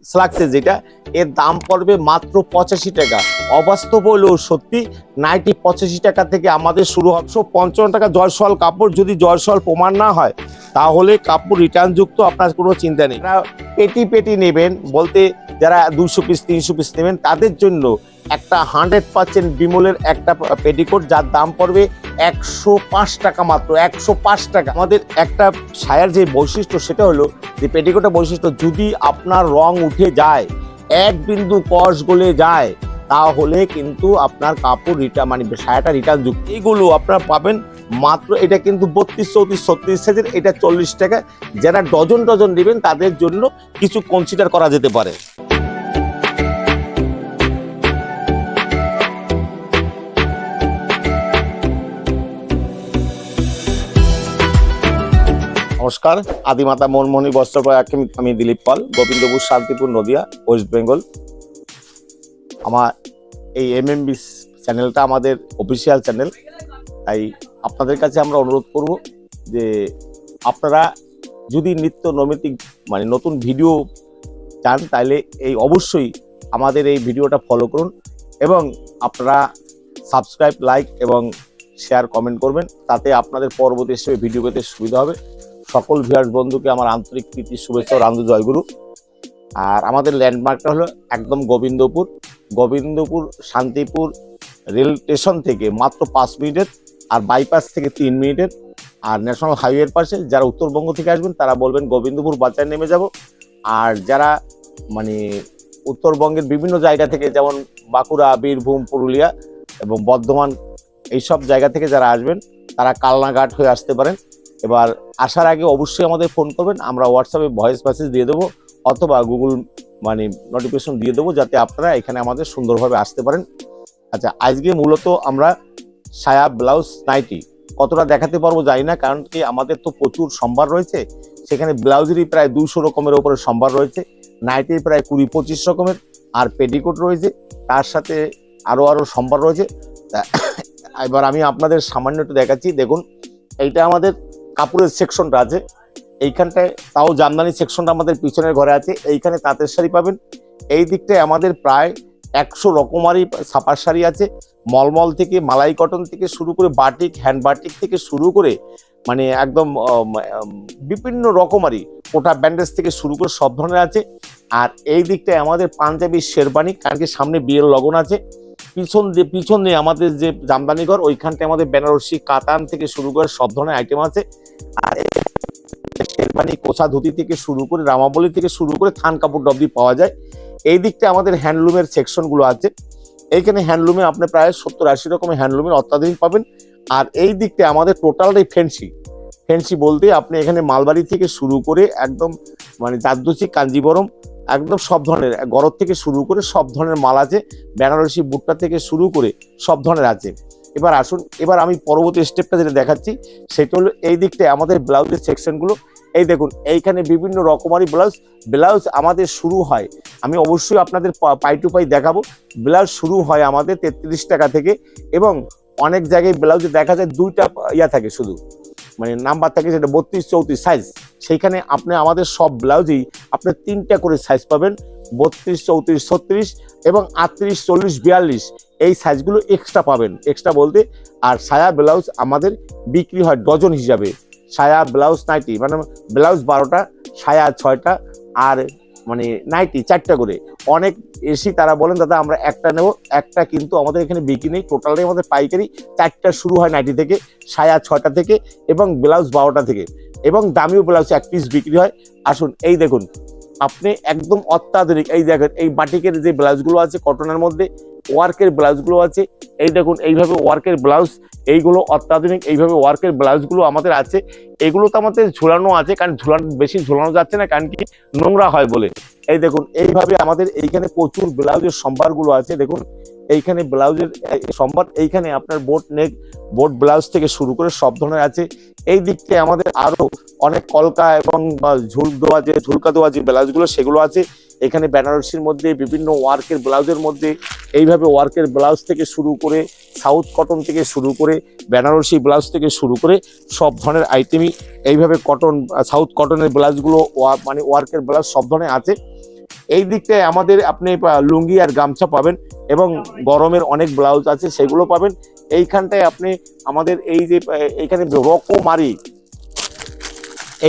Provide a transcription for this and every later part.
স্লাক্সের যেটা, এর দাম পড়বে মাত্র 85 টাকা। অবাস্তব হলেও সত্যি, নাইটি 85 টাকা থেকে আমাদের শুরু হবে। 155 টাকা জয়সওয়াল কাপড়, যদি জয়সওয়াল প্রমাণ না হয় তাহলে কাপড় রিটার্নযুক্ত, আপনার কোনো চিন্তা নেই। পেটি পেটি নেবেন বলতে যারা 200 পিস 300 পিস নেবেন তাদের জন্য একটা 100% বিমলের একটা পেটিকোট, যার দাম পড়বে 105 টাকা, মাত্র 105 টাকা। আমাদের একটা সায়ার যে বৈশিষ্ট্য সেটা হলো যে পেটিকোটের বৈশিষ্ট্য, যদি আপনার রং উঠে যায়, এক বিন্দু কষ গলে যায়, তাহলে কিন্তু আপনার কাপড় রিটার্ন মানে সায়াটা রিটার্নযুক্ত। এইগুলো আপনারা পাবেন মাত্র, এটা কিন্তু 32, 34, 36 সাইজের, এটা 40 টাকা। যারা ডজন ডজন নেবেন তাদের জন্য কিছু কনসিডার করা যেতে পারে। নমস্কার, আদিমাতা মনমোহনী বস্ত্রপ্রয় আমি দিলীপ পাল, গোবিন্দপুর, শান্তিপুর, নদিয়া, ওয়েস্ট বেঙ্গল। আমার এই MMB চ্যানেলটা আমাদের অফিসিয়াল চ্যানেল, তাই আপনাদের কাছে আমরা অনুরোধ করব যে আপনারা যদি নিত্য নৈমিত্তিক মানে নতুন ভিডিও চান, তাহলে এই অবশ্যই আমাদের এই ভিডিওটা ফলো করুন এবং আপনারা সাবস্ক্রাইব, লাইক এবং শেয়ার, কমেন্ট করবেন, তাতে আপনাদের পরবর্তী হিসেবে ভিডিও পেতে সুবিধা হবে। সকল ভিউয়ার্স বন্ধুকে আমার আন্তরিক প্রীতি, শুভেচ্ছা ও রান্দু জয়গুরু। আর আমাদের ল্যান্ডমার্কটা হলো একদম গোবিন্দপুর শান্তিপুর রেল স্টেশন থেকে মাত্র 5 মিনিটের, আর বাইপাস থেকে 3 মিনিটের। আর ন্যাশনাল হাইওয়ের পাশে যারা উত্তরবঙ্গ থেকে আসবেন তারা বলবেন গোবিন্দপুর বাজার নেমে যাব। আর যারা মানে উত্তরবঙ্গের বিভিন্ন জায়গা থেকে, যেমন বাঁকুড়া, বীরভূম, পুরুলিয়া এবং বর্ধমান, এইসব জায়গা থেকে যারা আসবেন তারা কালনাঘাট হয়ে আসতে পারেন। এবার আসার আগে অবশ্যই আমাদের ফোন করবেন, আমরা হোয়াটসঅ্যাপে ভয়েস মেসেজ দিয়ে দেবো অথবা গুগল মানে নোটিফিকেশন দিয়ে দেবো, যাতে আপনারা এখানে আমাদের সুন্দরভাবে আসতে পারেন। আচ্ছা, আজকে মূলত আমরা সায়া, ব্লাউজ, নাইটি কতটা দেখাতে পারবো জানি না, কারণ কি আমাদের তো প্রচুর সম্ভার রয়েছে। সেখানে ব্লাউজেরই প্রায় 200 রকমের ওপরে সম্ভার রয়েছে, নাইটির প্রায় 20-25 রকমের, আর পেটিকোট রয়েছে, তার সাথে আরও সম্ভার রয়েছে। এবার আমি আপনাদের সামান্য একটু দেখাচ্ছি। দেখুন, এইটা আমাদের কাপড়ের সেকশনটা আছে এইখানটায়, তাও জামদানি সেকশনটা আমাদের পিছনের ঘরে আছে। এইখানে তাঁতের শাড়ি পাবেন। এই দিকটায় আমাদের প্রায় 100 রকমারি ছাপার শাড়ি আছে, মলমল থেকে, মালাই কটন থেকে শুরু করে, বাটিক, হ্যান্ড বাটিক থেকে শুরু করে মানে একদম বিভিন্ন রকমারি কোটা ব্যান্ডেজ থেকে শুরু করে সব ধরনের আছে। আর এই দিকটায় আমাদের পাঞ্জাবি, শেরবানি, কারণ কি সামনে বিয়ের লগন আছে। পিছনে আমাদের যে জামদানি ঘর, ওইখানটায় আমাদের বেনারসি, কাতান থেকে শুরু করে সব ধরনের আইটেম আছে। আর শেরবানি, কোষা ধুতি থেকে শুরু করে, রামাবলী থেকে শুরু করে থান কাপড় অবধি পাওয়া যায়। এই দিকটা আমাদের হ্যান্ডলুমের সেকশনগুলো আছে। এইখানে হ্যান্ডলুমে আপনি প্রায় 70-80 রকমের হ্যান্ডলুমের অত্যাধুনিক পাবেন। আর এই দিকটা আমাদের টোটালটাই ফ্যান্সি বলতে আপনি এখানে মালবাড়ি থেকে শুরু করে একদম মানে জারদোসি, কাঞ্জিবরম, একদম সব ধরনের, গরদ থেকে শুরু করে সব ধরনের মাল আছে। বেনারসি, বুট্টা থেকে শুরু করে সব ধরনের আছে। এবার আসুন, এবার আমি পরবর্তী স্টেপটা যেটা দেখাচ্ছি সেটা হলো এই দিকটায় আমাদের ব্লাউজের সেকশনগুলো। এই দেখুন, এইখানে বিভিন্ন রকমারি ব্লাউজ আমাদের শুরু হয়, আমি অবশ্যই আপনাদের পাই টু পাই দেখাবো। ব্লাউজ শুরু হয় আমাদের 33 টাকা থেকে, এবং অনেক জায়গায় ব্লাউজে দেখা যায় 2টা থাকে, শুধু মানে নাম্বার থাকে, সেটা 32-34 সাইজ। সেইখানে আপনি আমাদের সব ব্লাউজেই আপনি 3টা করে সাইজ পাবেন, 32, 34, 36 এবং 38, 40, 42 এই সাইজগুলো এক্সট্রা পাবেন। এক্সট্রা বলতে, আর সায়া ব্লাউজ আমাদের বিক্রি হয় ডজন হিসাবে। সায়া, ব্লাউজ, নাইটি মানে ব্লাউজ 12টা, সায়া 6টা, আর মানে নাইটি 4টা করে। অনেক এসি তারা বলেন দাদা আমরা একটা নেব, একটা কিন্তু আমাদের এখানে বিক্রি নেই, টোটালটাই আমাদের পাইকারি। 4টা শুরু হয় নাইটি থেকে, সায়া 6টা থেকে এবং ব্লাউজ 12টা থেকে, এবং দামিও ব্লাউজ 1 পিস বিক্রি হয়। আসুন, এই দেখুন, আপনি একদম অত্যাধুনিক, এই দেখেন এই বাটিকের যে ব্লাউজগুলো আছে কটনের মধ্যে, ওয়ার্কের ব্লাউজগুলো আছে। এই দেখুন, এইভাবে ওয়ার্কের ব্লাউজ, এইগুলো অত্যাধুনিক এইভাবে ওয়ার্কের ব্লাউজগুলো আমাদের আছে। এগুলো তো আমাদের ঝুলানো আছে, কারণ বেশি ঝুলানো যাচ্ছে না, কারণ কি নোংরা হয় বলে। এই দেখুন, এইভাবে আমাদের এইখানে প্রচুর ব্লাউজের সম্ভারগুলো আছে। দেখুন, এইখানে ব্লাউজের সম্ভার, এইখানে আপনার বোট নেক, বোট ব্লাউজ থেকে শুরু করে সব ধরনের আছে। এই দিকটায় আমাদের আরো অনেক কলকা এবং ঝুলকা দেওয়া যে ব্লাউজগুলো সেগুলো আছে। এখানে বেনারসির মধ্যে বিভিন্ন ওয়ার্কের ব্লাউজের মধ্যে এইভাবে ওয়ার্কের ব্লাউজ থেকে শুরু করে, সাউথ কটন থেকে শুরু করে, বেনারসি ব্লাউজ থেকে শুরু করে সব ধরনের আইটেমই এইভাবে কটন, সাউথ কটনের ব্লাউজগুলো মানে ওয়ার্কের ব্লাউজ সব ধরনের আছে। এই দিকটায় আমাদের আপনি লুঙ্গি আর গামছা পাবেন এবং গরমের অনেক ব্লাউজ আছে সেগুলো পাবেন। এইখানটায় আপনি আমাদের এই যে এইখানে রকমারি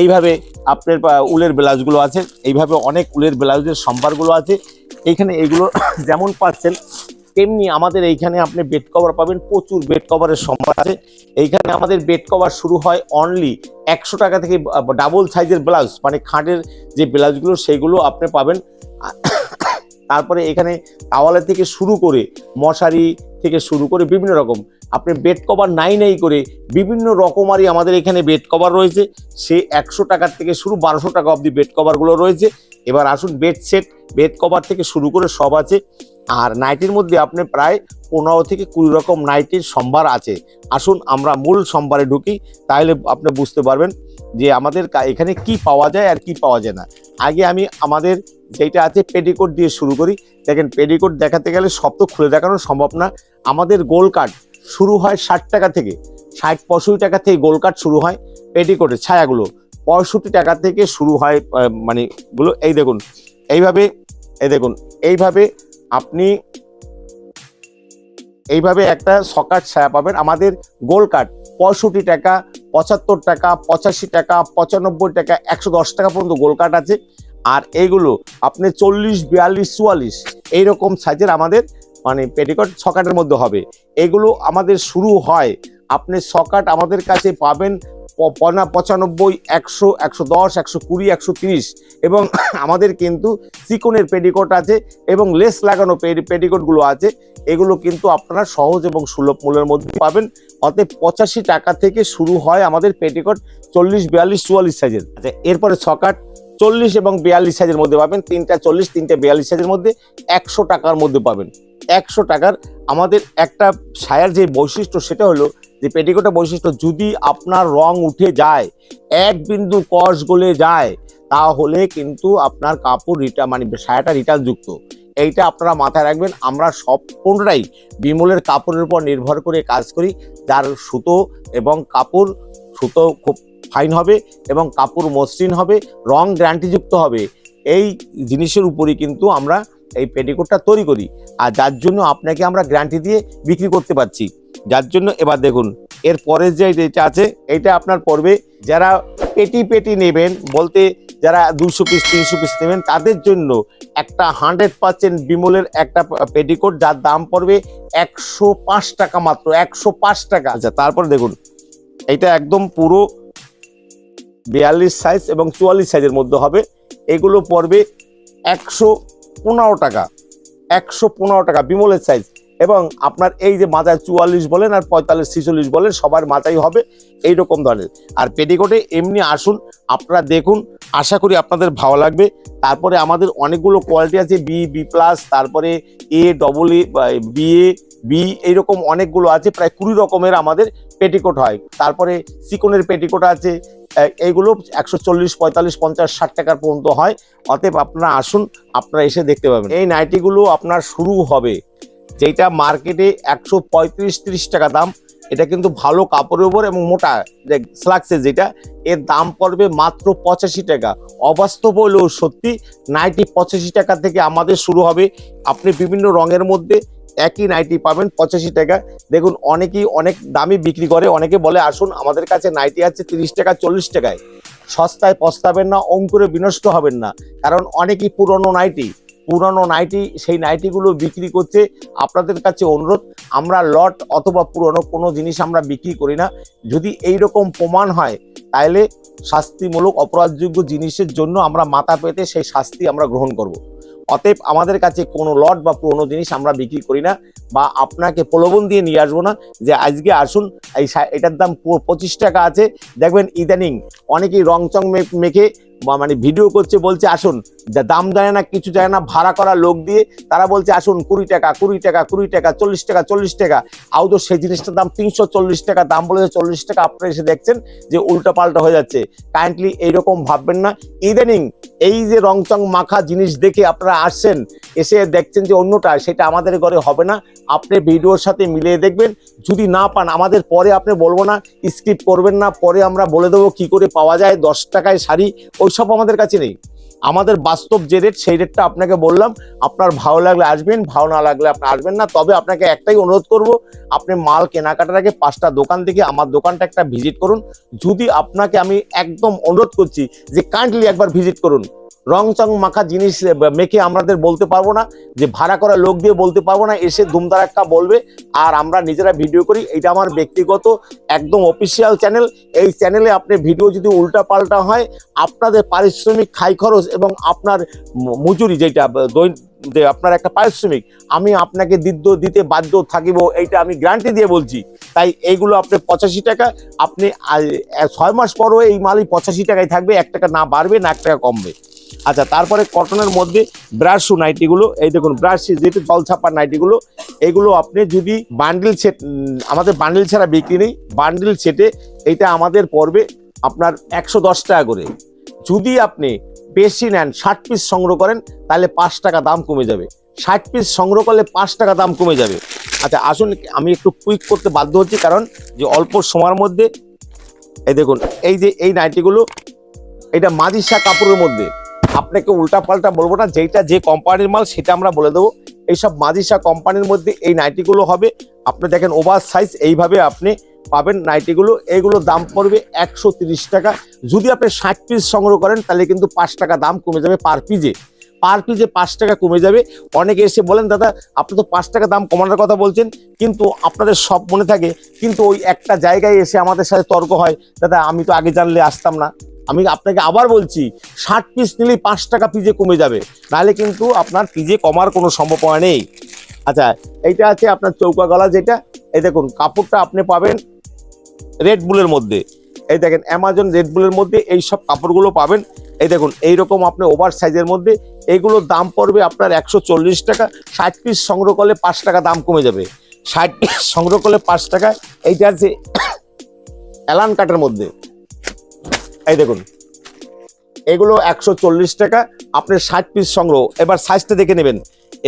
এইভাবে আপনার উলের ব্লাউজগুলো আছে, এইভাবে অনেক উলের ব্লাউজের সম্ভারগুলো আছে এইখানে। এইগুলো যেমন পাচ্ছেন তেমনি আমাদের এইখানে আপনি বেড কভার পাবেন, প্রচুর বেড কভারের সম্ভার আছে। এইখানে আমাদের বেড কভার শুরু হয় অনলি 100 টাকা থেকে। ডাবল সাইজের ব্লাউজ মানে খাটের যে ব্লাউজগুলো সেইগুলো আপনি পাবেন। তারপরে এখানে টাওয়ালে থেকে শুরু করে মশারি থেকে শুরু করে বিভিন্ন রকম আপনি বেড কভার নাই করে বিভিন্ন রকমারই আমাদের এখানে বেড কভার রয়েছে। সে 100 টাকার থেকে শুরু 1200 টাকা অবধি বেড কভারগুলো রয়েছে। এবার আসুন বেড সেট, বেড কভার থেকে শুরু করে সব আছে। আর নাইটির মধ্যে আপনি প্রায় 15 থেকে 20 রকম নাইটির সম্ভার আছে। আসুন আমরা মূল সম্ভারে ঢুকি, তাহলে আপনি বুঝতে পারবেন যে আমাদের এখানে কি পাওয়া যায় আর কি পাওয়া যায় না। আগে আমি আমাদের যেটা আছে পেটিকোট দিয়ে শুরু করি। দেখেন পেটিকোট দেখাতে গেলে সব তো খুলে দেখানো সম্ভব না। আমাদের গোল কাট শুরু হয় 60 টাকা থেকে, 60-65 টাকা থেকে গোল কাট শুরু হয়। পেটিকোটের ছায়াগুলো 65 টাকা থেকে শুরু হয়, মানে গুলো এই দেখুন এইভাবে, এই দেখুন এইভাবে আপনি এইভাবে একটা সকাট ছায়া পাবেন। আমাদের গোল কাট 65 টাকা, 75 টাকা, 85 টাকা, 95 টাকা, 110 টাকা পর্যন্ত গোল কাট আছে। আর এইগুলো আপনি 40, 42, 44 এইরকম সাইজের আমাদের মানে পেটিকোট সকাটের মধ্যে হবে। এগুলো আমাদের শুরু হয়, আপনি সকাট আমাদের কাছে পাবেন 95, 100, 110, 120, 130 এবং আমাদের কিন্তু চিকনের পেটিকোট আছে এবং লেস লাগানো পেটিকোটগুলো আছে। এগুলো কিন্তু আপনারা সহজ এবং সুলভ মূল্যের মধ্যে পাবেন। অতএব 85 টাকা থেকে শুরু হয় আমাদের পেটিকোট 40, 42, 44 সাইজের। আচ্ছা, এরপরে সকাট 40 এবং 42 সাইজের মধ্যে পাবেন। 3টা 40, 3টে 42 সাইজের মধ্যে 100 টাকার মধ্যে পাবেন। 100 টাকার আমাদের একটা ছায়ার যে বৈশিষ্ট্য সেটা হলো যে পেটিকোটের বৈশিষ্ট্য, যদি আপনার রং উঠে যায়, এক বিন্দু কষ গলে যায়, তাহলে কিন্তু আপনার কাপড় রিটার্ন মানে ছায়াটা রিটার্ন যুক্ত। এইটা আপনারা মাথায় রাখবেন। আমরা সব কোনটাই বিমলের কাপড়ের উপর নির্ভর করে কাজ করি, যার সুতো এবং কাপড় সুতো খুব ফাইন হবে এবং কাপড় মসৃণ হবে, রং গ্যারান্টিযুক্ত হবে। এই জিনিসের উপরই কিন্তু আমরা এই পেটিকোটটা তৈরি করি, আর যার জন্য আপনাকে আমরা গ্যারান্টি দিয়ে বিক্রি করতে পারছি। যার জন্য এবার দেখুন এর পরে যেটা আছে এইটা আপনার পড়বে, যারা পেটি নেবেন বলতে যারা 200 পিস 300 পিস নেবেন তাদের জন্য একটা 100% বিমলের একটা পেটিকোট, যার দাম পড়বে 105 টাকা, মাত্র 105 টাকা। আচ্ছা, তারপর দেখুন এইটা একদম পুরো 42 সাইজ এবং 44 সাইজের মধ্যে হবে। এগুলো পড়বে 115 টাকা, 115 টাকা বিমলের সাইজ। এবং আপনার এই যে মাথায় 44 বলেন আর 45, 46 বলেন, সবার মাথায় হবে এইরকম ধরনের। আর পেটিকোটে এমনি আসুন আপনারা দেখুন, আশা করি আপনাদের ভালো লাগবে। তারপরে আমাদের অনেকগুলো কোয়ালিটি আছে, বি+, তারপরে AA, বি এইরকম অনেকগুলো আছে, প্রায় 20 রকমের আমাদের পেটিকোট হয়। তারপরে চিকনের পেটিকোট আছে, এইগুলো 140, 45, 50, 60 টাকার পর্যন্ত হয়। অতএব আপনারা আসুন, আপনারা এসে দেখতে পাবেন। এই নাইটিগুলো আপনার শুরু হবে যেটা মার্কেটে 135-30 টাকা দাম, এটা কিন্তু ভালো কাপড়ের উপর এবং মোটা স্লাক্সের যেটা, এর দাম পড়বে মাত্র 85 টাকা। অবাস্তব হলেও সত্যি, নাইটি 85 টাকা থেকে আমাদের শুরু হবে। আপনি বিভিন্ন রঙের মধ্যে একই নাইটি পাবেন 85 টাকা। দেখুন অনেকেই অনেক দামি বিক্রি করে, অনেকে বলে আসুন আমাদের কাছে নাইটি আছে 30 টাকা, 40 টাকায়। সস্তায় পস্তাবেন না, অঙ্কুরে বিনষ্ট হবেন না, কারণ অনেকেই পুরনো নাইটি সেই নাইটিগুলো বিক্রি করছে। আপনাদের কাছে অনুরোধ, আমরা লট অথবা পুরনো কোনো জিনিস আমরা বিক্রি করি না। যদি এই রকম প্রমাণ হয় তাহলে শাস্তিমূলক অপরাধযোগ্য জিনিসের জন্য আমরা মাথা পেতে সেই শাস্তি আমরা গ্রহণ করব। অতএব আমাদের কাছে কোনো লট বা পুরনো জিনিস আমরা বিক্রি করি না, বা আপনাকে প্রলোভন দিয়ে নিয়ে আসবো না যে আজকে আসুন এটার দাম 25 টাকা আছে। দেখবেন ইদানিং অনেকেই রংচং মেখে মানে ভিডিও করছে, বলছে আসুন, দাম জানে না কিছু জানে না, ভাড়া করা লোক দিয়ে তারা বলছে আসুন 20 টাকা, 20 টাকা, 20 টাকা, 40 টাকা, 40 টাকা। আদৌ সেই জিনিসটার দাম 340 টাকা, দাম বলেছে 40 টাকা। আপনারা এসে দেখছেন যে উল্টা পাল্টা হয়ে যাচ্ছে। কাইন্ডলি এইরকম ভাববেন না। ইদানিং এই যে রংচং মাখা জিনিস দেখে আপনারা আসছেন, এসে দেখছেন যে অন্যটা, সেটা আমাদের ঘরে হবে না। আপনি ভিডিওর সাথে মিলিয়ে দেখবেন, যদি না পান আমাদের পরে আপনি বলবো না, স্কিপ করবেন না, পরে আমরা বলে দেবো কি করে পাওয়া যায় 10 টাকায় শাড়ি, ওইসব আমাদের কাছে নেই। আমাদের বাস্তব যে রেট সেই রেটটা আপনাকে বললাম। আপনার ভালো লাগলে আসবেন, ভালো না লাগলে আপনি আসবেন না। তবে আপনাকে একটাই অনুরোধ করব, আপনি মাল কেনাকাটার আগে 5টা দোকান থেকে আমার দোকানটা একটা ভিজিট করুন। যদি আপনাকে আমি একদম অনুরোধ করছি যে কাইন্ডলি একবার ভিজিট করুন। রং চং মাখা জিনিস মেখে আমাদের বলতে পারবো না, যে ভাড়া করা লোক দিয়ে বলতে পারবো না, এসে দুমদারাক্কা বলবে আর আমরা নিজেরা ভিডিও করি। এটা আমার ব্যক্তিগত একদম অফিসিয়াল চ্যানেল। এই চ্যানেলে আপনি ভিডিও যদি উল্টা পাল্টা হয়, আপনাদের পারিশ্রমিক, খাই খরচ এবং আপনার মজুরি যেটা আপনার একটা পারিশ্রমিক আমি আপনাকে দিতে বাধ্য থাকিব, এইটা আমি গ্যারান্টি দিয়ে বলছি। তাই এইগুলো আপনি 85 টাকা, আপনি 6 মাস পরও এই মালই 85 টাকায় থাকবে, 1 টাকা না বাড়বে না 1 টাকা কমবে। আচ্ছা, তারপরে কটনের মধ্যে ব্রাশ নাইটিগুলো, এই দেখুন ব্রাশ যেহেতু জল ছাপার নাইটিগুলো, এগুলো আপনি যদি বান্ডিল সেট, আমাদের বান্ডিল ছাড়া বিক্রি নেই, বান্ডিল সেটে এইটা আমাদের পড়বে আপনার 110 টাকা করে। যদি আপনি বেশি নেন, 60 পিস সংগ্রহ করেন, তাহলে 5 টাকা দাম কমে যাবে। 60 পিস সংগ্রহ করলে 5 টাকা দাম কমে যাবে। আচ্ছা আসুন, আমি একটু কুইক করতে বাধ্য হচ্ছি, কারণ যে অল্প সময়ের মধ্যে। এই দেখুন, এই যে এই নাইটিগুলো, এটা মাদিসা কাপড়ের মধ্যে, আপনাকে উল্টা পাল্টা বলবো না, যেটা যে কোম্পানির মাল সেটা আমরা বলে দেবো। এইসব মাদিসা কোম্পানির মধ্যে এই নাইটিগুলো হবে। আপনি দেখেন ওভার সাইজ, এইভাবে আপনি পাবেন নাইটিগুলো। এইগুলো দাম পড়বে 130 টাকা। যদি আপনি 60 পিস সংগ্রহ করেন, তাহলে কিন্তু 5 টাকা দাম কমে যাবে পার পিজে। 5 টাকা কমে যাবে। অনেকে এসে বলেন, দাদা আপনি তো 5 টাকা দাম কমানোর কথা বলছেন, কিন্তু আপনাদের সব মনে থাকে, কিন্তু ওই একটা জায়গায় এসে আমাদের সাথে তর্ক হয়, দাদা আমি তো আগে জানলে আসতাম না। আমি আপনাকে আবার বলছি, 60 পিস নিলেই 5 টাকা পিজে কমে যাবে, নাহলে কিন্তু আপনার পিজে কমার কোনো সম্ভাবনা নেই। আচ্ছা, এইটা আছে আপনার চৌকা গলা, যেটা এই দেখুন কাপড়টা আপনি পাবেন রেড বুলের মধ্যে। এই দেখেন অ্যামাজন রেড বুলের মধ্যে এই সব কাপড়গুলো পাবেন। এই দেখুন এইরকম আপনি ওভার সাইজের মধ্যে, এইগুলোর দাম পড়বে আপনার 140 টাকা। 60 পিস সংগ্রহ করলে 5 টাকা দাম কমে যাবে। 60 পিস সংগ্রহ করলে 5 টাকা। এইটা আছে অ্যালান কাটের মধ্যে, এই দেখুন এগুলো 140 টাকা। আপনি 60 পিস সংগ্রহ, এবার সাইজটা দেখে নেবেন।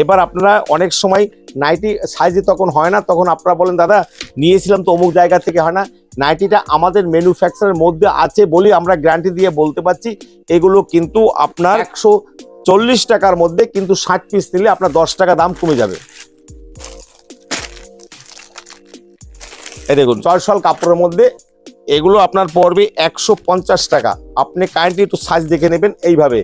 এবার আপনারা অনেক সময় নাইটি সাইজে তখন হয় না, তখন আপনারা বলেন, দাদা নিয়েছিলাম তো অমুক জায়গা থেকে হয় না। নাইটিটা আমাদের ম্যানুফ্যাকচারের মধ্যে আছে বলে আমরা গ্যারান্টি দিয়ে বলতে পারছি। এগুলো কিন্তু আপনার 140 টাকার মধ্যে, কিন্তু 60 পিস নিলে আপনার 10 টাকা দাম কমে যাবে। এই দেখুন জয়সওয়াল কাপড়ের মধ্যে, এগুলো আপনার পড়বে 150 টাকা। আপনি কাইন্ডলি একটু সাইজ দেখে নেবেন। এইভাবে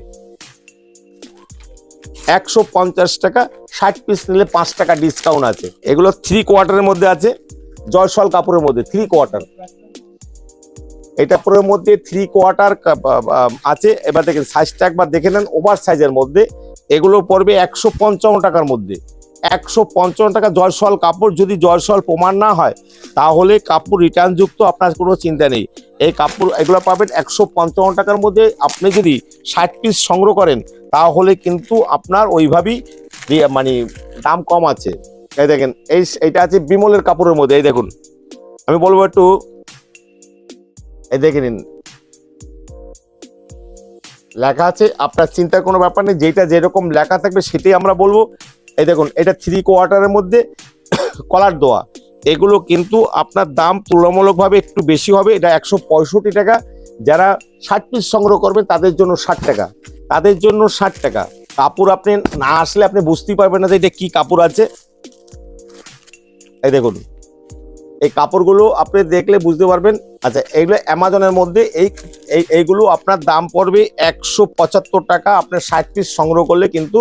150 টাকা, 60 পিস নিলে 5 টাকা ডিসকাউন্ট আছে। এগুলো 3 কোয়ার্টারের মধ্যে আছে, জয়সওয়াল কাপড়ের মধ্যে 3 কোয়ার্টার। এটা পুরোর মধ্যে 3 কোয়ার্টার আছে। এবার দেখেন সাইজটা একবার দেখে নেন, ওভার সাইজের মধ্যে। এগুলো পড়বে 155 টাকার মধ্যে। 155 টাকা জয়সওয়াল কাপড়। যদি জয়সওয়াল প্রমাণ না হয়, তাহলে কাপড় রিটার্নযুক্ত, আপনার কোনো চিন্তা নেই। এই কাপড় এগুলো পাবেন 155 টাকার মধ্যে। আপনি যদি 60 পিস সংগ্রহ করেন, তাহলে কিন্তু আপনার ওইভাবেই মানে দাম কম আছে। এই দেখেন এইটা আছে বিমলের কাপড়ের মধ্যে। এই দেখুন, আমি বলবো একটু এই দেখে নিন, লেখা আছে, আপনার চিন্তার কোনো ব্যাপার নেই, যেটা যেরকম লেখা থাকবে সেটাই আমরা বলবো। এই দেখুন এটা 3 কোয়ার্টারের মধ্যে কলার দেওয়া। এগুলো কিন্তু আপনার দাম তুলনামূলকভাবে একটু বেশি হবে। এটা 165 টাকা। যারা 60 পিস সংগ্রহ করবেন তাদের জন্য 60 টাকা, তাদের জন্য 60 টাকা। কাপড় আপনি না আসলে আপনি বুঝতেই পারবেন না যে এটা কি কাপড় আছে। এই দেখুন এই কাপড়গুলো আপনি দেখলে বুঝতে পারবেন। আচ্ছা, এইগুলো অ্যামাজনের মধ্যে এইগুলো আপনার দাম পড়বে 175 টাকা। আপনার 60 পিস সংগ্রহ করলে কিন্তু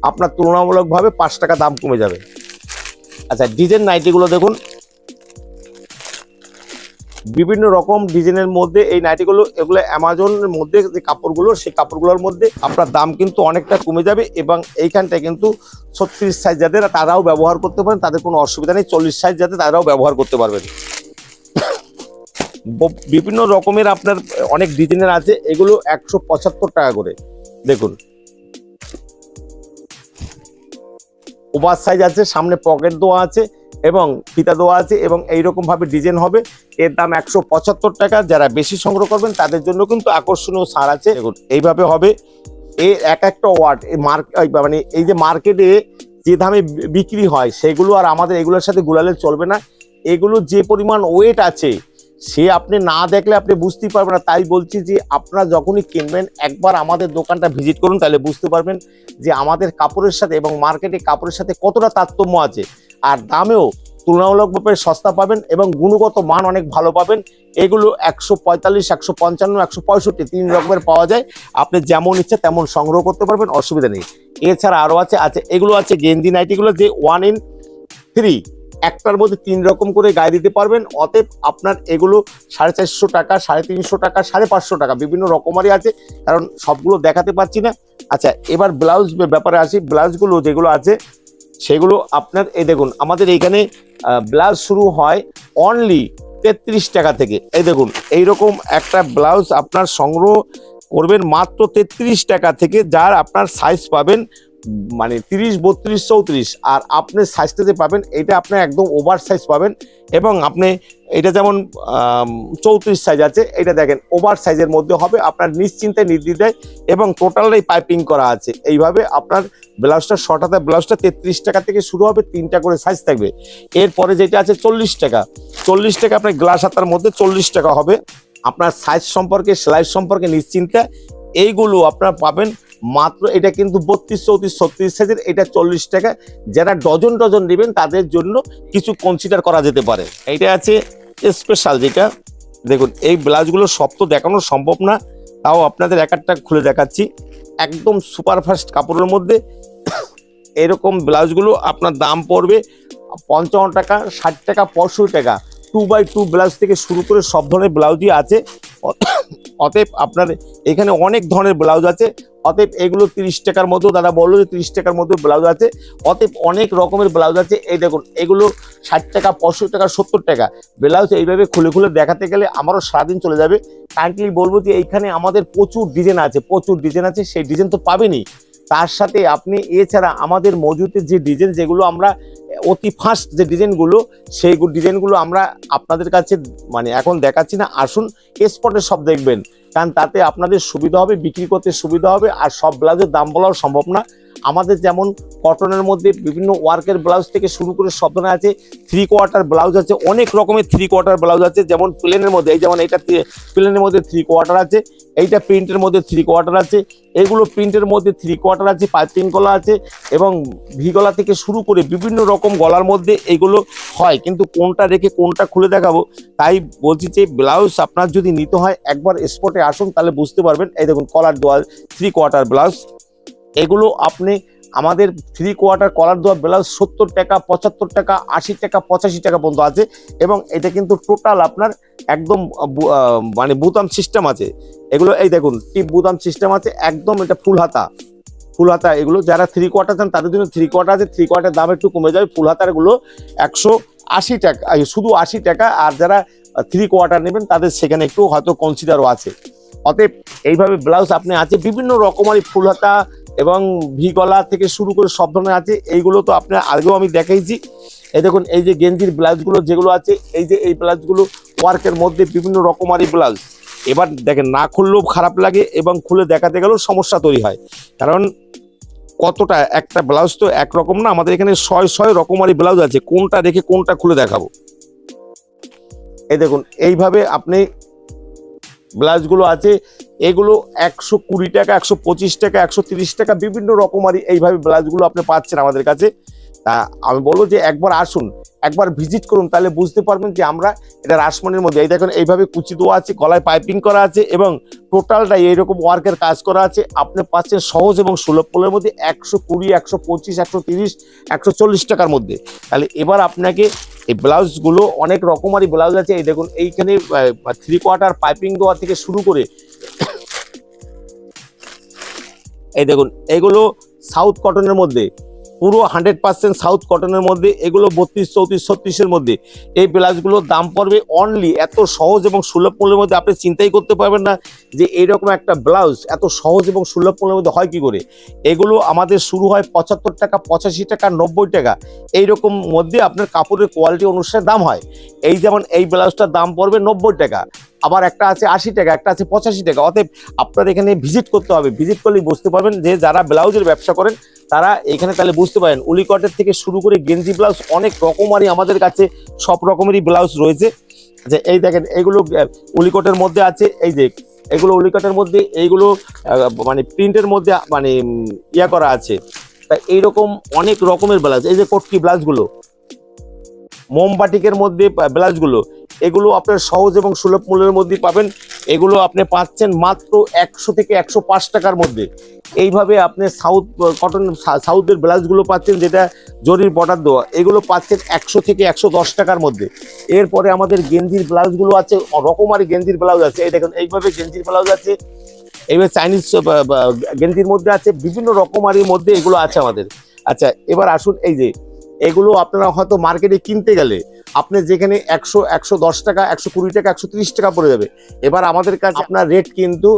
আপনার তুলনামূলকভাবে 5 টাকা দাম কমে যাবে। আচ্ছা, ডিজাইন নাইটিগুলো দেখুন, বিভিন্ন রকম ডিজাইনের মধ্যে এই নাইটিগুলো। এগুলো অ্যামাজনের মধ্যে যে কাপড়গুলো, সেই কাপড়গুলোর মধ্যে আপনার দাম কিন্তু অনেকটা কমে যাবে। এবং এইখানটায় কিন্তু 36 সাইজ যাদের, তারাও ব্যবহার করতে পারেন, তাদের কোনো অসুবিধা নেই। 40 সাইজ যাদের, তারাও ব্যবহার করতে পারবেন। বিভিন্ন রকমের আপনার অনেক ডিজাইনের আছে। এগুলো 175 টাকা করে। দেখুন ওভার সাইজ আছে, সামনে পকেট দেওয়া আছে এবং ফিতা দেওয়া আছে, এবং এইরকম ভাবে ডিজাইন হবে। এর দাম 175 টাকা। যারা বেশি সংগ্রহ করবেন তাদের জন্য কিন্তু আকর্ষণীয় ছাড় আছে। দেখুন এইভাবে হবে। এই একটা ওয়াট মানে এই যে মার্কেটে যে দামে বিক্রি হয়, সেগুলো আর আমাদের এগুলোর সাথে গুলালে চলবে না। এগুলো যে পরিমাণ ওয়েট আছে, সে আপনি না দেখলে আপনি বুঝতেই পারবেন না। তাই বলছি যে আপনারা যখনই কিনবেন একবার আমাদের দোকানটা ভিজিট করুন, তাহলে বুঝতে পারবেন যে আমাদের কাপড়ের সাথে এবং মার্কেটে কাপড়ের সাথে কতটা তারতম্য আছে। আর দামেও তুলনামূলকভাবে সস্তা পাবেন এবং গুণগত মান অনেক ভালো পাবেন। এগুলো 145, 155, 165 তিন রকমের পাওয়া যায়। আপনি যেমন ইচ্ছে তেমন সংগ্রহ করতে পারবেন, অসুবিধা নেই। এছাড়া আরও আছে এগুলো আছে গেঞ্জি নাইটিগুলো, যে 1 in 3 একটার মধ্যে 3 রকম করে গায়ে দিতে পারবেন। অতএব আপনার এগুলো 450 টাকা, 350 টাকা, 550 টাকা বিভিন্ন রকমারই আছে, কারণ সবগুলো দেখাতে পারছি না। আচ্ছা, এবার ব্লাউজ ব্যাপারে আসি। ব্লাউজগুলো যেগুলো আছে সেগুলো আপনার এই দেখুন, আমাদের এইখানে ব্লাউজ শুরু হয় অনলি 33 টাকা থেকে। এই দেখুন, এইরকম একটা ব্লাউজ আপনার সংগ্রহ করবেন মাত্র 33 টাকা থেকে, যার আপনার সাইজ পাবেন মানে 30, 32, 34। আর আপনি সাইজটা যে পাবেন এটা আপনার একদম ওভার সাইজ পাবেন। এবং আপনি এটা যেমন 34 সাইজ আছে, এটা দেখেন ওভার সাইজের মধ্যে হবে, আপনার নিশ্চিন্তায় নির্দ্বিধায়, এবং টোটালটাই পাইপিং করা আছে। এইভাবে আপনার ব্লাউজটা শর্ট হাতা ব্লাউজটা 33 টাকা থেকে শুরু হবে, 3টা করে সাইজ থাকবে। এরপরে যেটা আছে 40 টাকা, 40 টাকা আপনার গ্লাস হাতার মধ্যে 40 টাকা হবে। আপনার সাইজ সম্পর্কে, সেলাই সম্পর্কে নিশ্চিন্তা। এইগুলো আপনারা পাবেন মাত্র, এটা কিন্তু 32, 34, 36 সাইজের, এটা 40 টাকা। যারা ডজন ডজন নেবেন তাদের জন্য কিছু কনসিডার করা যেতে পারে। এইটা আছে স্পেশাল, যেটা দেখুন এই ব্লাউজগুলো সব তো দেখানো সম্ভব না, তাও আপনাদের এক একটা খুলে দেখাচ্ছি। একদম সুপারফাস্ট কাপড়ের মধ্যে এরকম ব্লাউজগুলো আপনার দাম পড়বে 55 টাকা, 60 টাকা, 65 টাকা। 2x2 ব্লাউজ থেকে শুরু করে সব ধরনের ব্লাউজই আছে। অতএব আপনার এখানে অনেক ধরনের ব্লাউজ আছে। অতএব এগুলো 30 টাকার মধ্যেও, দাদা বললো যে 30 টাকার মধ্যে ব্লাউজ আছে। অতএব অনেক রকমের ব্লাউজ আছে। এই দেখুন, এগুলো 60 টাকা, 65 টাকা, 70 টাকা ব্লাউজ। এইভাবে খুলে খুলে দেখাতে গেলে আমারও সারাদিন চলে যাবে। কাইন্ডলি বলবো যে এইখানে আমাদের প্রচুর ডিজাইন আছে, প্রচুর ডিজাইন আছে। সেই ডিজাইন তো পাবেনই, তার সাথে আপনি এছাড়া আমাদের মজুদের যে ডিজাইন, যেগুলো আমরা অতি ফাস্ট যে ডিজাইনগুলো, সেই ডিজাইনগুলো আমরা আপনাদের কাছে মানে এখন দেখাচ্ছি না। আসুন স্পটে সব দেখবেন, কারণ তাতে আপনাদের সুবিধা হবে, বিক্রি করতে সুবিধা হবে। আর সব ব্লাউজের দাম বলাও সম্ভব না। আমাদের যেমন কটনের মধ্যে বিভিন্ন ওয়ার্কের ব্লাউজ থেকে শুরু করে সব ধরনের আছে। 3/4 ব্লাউজ আছে, অনেক রকমের 3/4 ব্লাউজ আছে। যেমন প্লেনের মধ্যে, এই যেমন এইটা প্লেনের মধ্যে 3/4 আছে, এইটা প্রিন্টের মধ্যে 3/4 আছে, এগুলো প্রিন্টের মধ্যে 3/4 আছে, পাইপিং গলা আছে, এবং ভি গলা থেকে শুরু করে বিভিন্ন রকম গলার মধ্যে এইগুলো হয়। কিন্তু কোনটা রেখে কোনটা খুলে দেখাবো, তাই বলছি যে ব্লাউজ আপনার যদি নিতে হয় একবার স্পটে আসুন, তাহলে বুঝতে পারবেন। এই দেখুন, কলার দেওয়া 3/4 ব্লাউজ, এগুলো আপনি আমাদের 3/4 কলার দেওয়া ব্লাউজ 70 টাকা, 75 টাকা, 80 টাকা, 85 টাকা পর্যন্ত আছে। এবং এটা কিন্তু টোটাল আপনার একদম মানে বুতাম সিস্টেম আছে। এগুলো এই দেখুন, টিপ বুতাম সিস্টেম আছে একদম। এটা ফুল হাতা, ফুল হাতা। এগুলো যারা 3/4 চান তাদের জন্য 3/4 আছে। 3/4 দাম একটু কমে যাবে। ফুল হাতার গুলো 180 টাকা, শুধু 80 টাকা। আর যারা 3/4 নেবেন তাদের সেখানে একটু হয়তো কনসিডারও আছে। অতএব এইভাবে ব্লাউজ আপনি আছে বিভিন্ন রকমারি, ফুল হাতা এবং ভি গলা থেকে শুরু করে সব ধরনের আছে। এইগুলো তো আপনার আগেও আমি দেখাইছি। এই দেখুন, এই যে গেঞ্জির ব্লাউজগুলো যেগুলো আছে, এই যে এই ব্লাউজগুলো ওয়ার্কের মধ্যে বিভিন্ন রকমারি ব্লাউজ। এবার দেখেন, না খুললেও খারাপ লাগে এবং খুলে দেখাতে গেলেও সমস্যা তৈরি হয়, কারণ কতটা একটা ব্লাউজ তো একরকম না। আমাদের এখানে 100 রকমারি ব্লাউজ আছে, কোনটা রেখে কোনটা খুলে দেখাবো। এই দেখুন, এইভাবে আপনি ব্লাউজগুলো আছে। এগুলো 120 টাকা, 125 টাকা, 130 টাকা বিভিন্ন রকমারি এইভাবে ব্লাউজগুলো আপনি পাচ্ছেন আমাদের কাছে। তা আমি বলবো যে একবার আসুন, একবার ভিজিট করুন, তাহলে বুঝতে পারবেন যে আমরা এটা রাসমণির মধ্যে। এই দেখুন, এইভাবে কুচি দেওয়া আছে, গলায় পাইপিং করা আছে, এবং টোটালটাই এইরকম ওয়ার্কের কাজ করা আছে। আপনি পাচ্ছেন সহজ এবং সুলভ মূল্যের মধ্যে 120, 125, 130, 140 টাকার মধ্যে। তাহলে এবার আপনাকে এই ব্লাউজগুলো অনেক রকমারি ব্লাউজ আছে। এই দেখুন, এইখানে 3/4 পাইপিং দেওয়া থেকে শুরু করে এই দেখুন, এগুলো সাউথ কটনের মধ্যে, পুরো 100% সাউথ কটনের মধ্যে। এগুলো 32, 34, 36-এর মধ্যে। এই ব্লাউজগুলোর দাম পড়বে অনলি, এত সহজ এবং সুলভ মূল্যের মধ্যে আপনি চিন্তাই করতে পারবেন না যে এইরকম একটা ব্লাউজ এত সহজ এবং সুলভ মূল্যের মধ্যে হয় কি করে। এগুলো আমাদের শুরু হয় 75 টাকা, 85 টাকা, 90 টাকা এইরকম মধ্যে। আপনার কাপড়ের কোয়ালিটি অনুসারে দাম হয়। এই যেমন এই ব্লাউজটার দাম পড়বে 90 টাকা, আবার একটা আছে 80 টাকা, একটা আছে 85 টাকা। অতএব আপনার এখানে ভিজিট করতে হবে। ভিজিট করলেই বুঝতে পারবেন যে যারা ব্লাউজের ব্যবসা করেন তারা এখানে তাহলে বুঝতে পারেন। উলিকটের থেকে শুরু করে গেঞ্জি ব্লাউজ অনেক রকমারই আমাদের কাছে সব রকমেরই ব্লাউজ রয়েছে। আচ্ছা এই দেখেন এগুলো উলিকটের মধ্যে আছে, এই যে এগুলো উলিকটের মধ্যে, এইগুলো মানে প্রিন্টের মধ্যে মানে ইয়া করা আছে। তা এইরকম অনেক রকমের ব্লাউজ, এই যে কটকি ব্লাউজগুলো, মোমবাটিকের মধ্যে ব্লাউজগুলো, এগুলো আপনার সহজ এবং সুলভ মূল্যের মধ্যে পাবেন। এগুলো আপনি পাচ্ছেন মাত্র 100 থেকে 105 টাকার মধ্যে। এইভাবে আপনি সাউথের ব্লাউজগুলো পাচ্ছেন, যেটা জরির বর্ডার দেওয়া, এগুলো পাচ্ছেন 100 থেকে 110 টাকার মধ্যে। এরপরে আমাদের গেঞ্জির ব্লাউজগুলো আছে, রকমারি গেঞ্জির ব্লাউজ আছে, এই দেখুন এইভাবে গেঞ্জির ব্লাউজ আছে, এইভাবে চাইনিজ গেঞ্জির মধ্যে আছে, বিভিন্ন রকমারির মধ্যে এগুলো আছে আমাদের। আচ্ছা এবার আসুন, এই যে এগুলো আপনারা হয়তো মার্কেটে কিনতে গেলে আপনি যেখানে 100, 110 টাকা, 120 টাকা, 130 টাকা পড়ে যাবে, এবার আমাদের কাছে আপনার রেট কিন্তু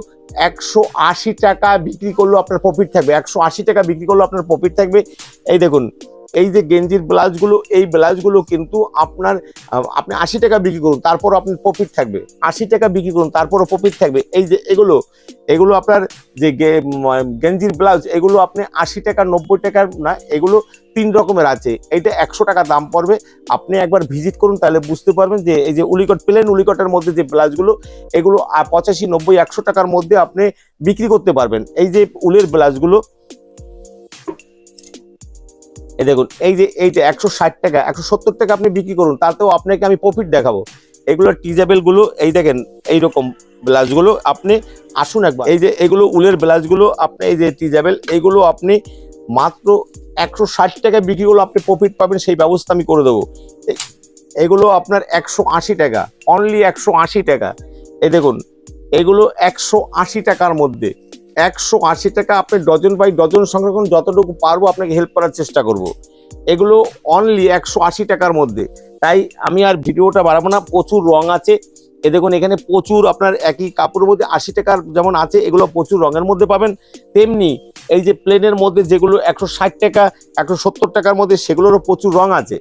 180 টাকা বিক্রি করলেও আপনার প্রফিট থাকবে, 180 টাকা বিক্রি করলেও আপনার প্রফিট থাকবে। এই দেখুন এই যে গেঞ্জির ব্লাউজগুলো, এই ব্লাউজগুলো কিন্তু আপনি 80 টাকা বিক্রি করুন, তারপর আপনার প্রফিট থাকবে, 80 টাকা বিক্রি করুন তারপরও প্রফিট থাকবে। এই যে এগুলো আপনার যে গেঞ্জির ব্লাউজ, এগুলো আপনি 80 টাকা, 90 টাকার না, এগুলো 3 রকমের আছে। এইটা 100 টাকা দাম পড়বে, আপনি একবার ভিজিট করুন, তাহলে বুঝতে পারবেন যে এই যে উলিকট, প্লেন উলিকটের মধ্যে যে ব্লাউজগুলো, এগুলো 85, 90, 100 টাকার মধ্যে আপনি বিক্রি করতে পারবেন। এই যে উলের ব্লাউজগুলো, এই দেখুন এই যে এইটা 160 টাকা, 170 টাকা আপনি বিক্রি করুন, তাতেও আপনাকে আমি প্রফিট দেখাবো। এগুলো টিজেবল গুলো, এই দেখেন এইরকম ব্লাউজগুলো, আপনি আসুন একবার, এই যে এগুলো উলের ব্লাউজগুলো, আপনি এই যে টিজেবল, এইগুলো আপনি মাত্র 160 টাকা বিক্রি করলে আপনি প্রফিট পাবেন, সেই ব্যবস্থা আমি করে দেবো। এগুলো আপনার 180 টাকা, অনলি 180 টাকা। এই দেখুন এগুলো 180 টাকার মধ্যে, 180 টাকা। আপনি ডজন বাই ডজন সংগ্রহ করুন, যতটুকু পারবো আপনাকে হেল্প করার চেষ্টা করব। এগুলো অনলি 180 টাকার মধ্যে। তাই আমি আর ভিডিওটা বাড়াবো না, প্রচুর রং আছে। এ দেখুন এখানে প্রচুর, আপনার একই কাপড়ের মধ্যে 80 টাকার যেমন আছে, এগুলো প্রচুর রঙের মধ্যে পাবেন। তেমনি এই যে প্লেনের মধ্যে যেগুলো 160 টাকা, 170 টাকার মধ্যে, সেগুলোরও প্রচুর রং আছে।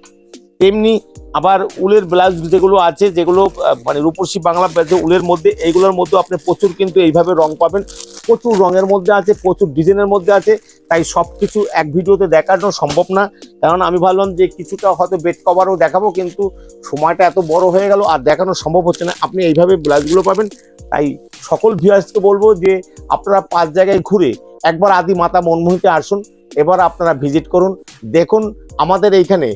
তেমনি আবার উলের ব্লাউজ যেগুলো আছে, যেগুলো মানে রূপসী বাংলা যে উলের মধ্যে, এইগুলোর মধ্যে আপনি প্রচুর কিন্তু এইভাবে রং পাবেন, প্রচুর রঙের মধ্যে আছে, প্রচুর ডিজাইনের মধ্যে আছে। তাই সব কিছু এক ভিডিওতে দেখানো সম্ভব না, কারণ আমি ভাবলাম যে কিছুটা হয়তো বেড কভারও দেখাবো, কিন্তু সময়টা এত বড় হয়ে গেল, আর দেখানো সম্ভব হচ্ছে না। আপনি এইভাবে ব্লাউজগুলো পাবেন। তাই সকল ভিউয়ার্সকে বলবো যে আপনারা 5 জায়গায় ঘুরে একবার আদি মাতা মনমোহিতে আসুন, এবার আপনারা ভিজিট করুন, দেখুন আমাদের এইখানে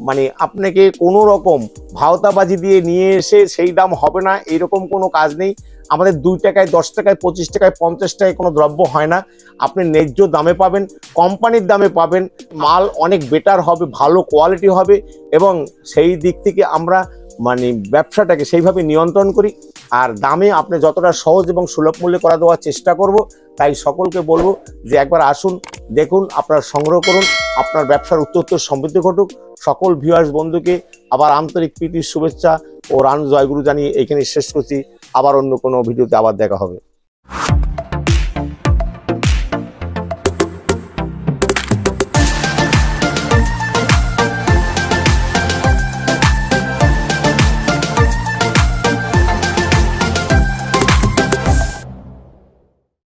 মানে আপনাকে কোনো রকম ভাওতাবাজি দিয়ে নিয়ে এসে সেই দাম হবে না, এরকম কোনো কাজ নেই। আমাদের 2 টাকায়, 10 টাকায়, 25 টাকায়, 50 টাকায় কোনো দ্রব্য হয় না। আপনি ন্যায্য দামে পাবেন, কোম্পানির দামে পাবেন, মাল অনেক বেটার হবে, ভালো কোয়ালিটি হবে, এবং সেই দিক থেকে আমরা মানে ব্যবসাটাকে সেইভাবে নিয়ন্ত্রণ করি। আর দামে আপনি যতটা সহজ এবং সুলভ মূল্যে করা দেওয়ার চেষ্টা করব। তাই সকলকে বলবো যে একবার আসুন, দেখুন, আপনার সংগ্রহ করুন, আপনার ব্যবসার উত্তরোত্তর সমৃদ্ধি ঘটুক। সকল ভিউয়ার্স বন্ধুকে আবার আন্তরিক প্রীতির শুভেচ্ছা ও রান জয়গুরু জানিয়ে এখানে শেষ করছি। আবার অন্য কোনো ভিডিওতে আবার দেখা হবে।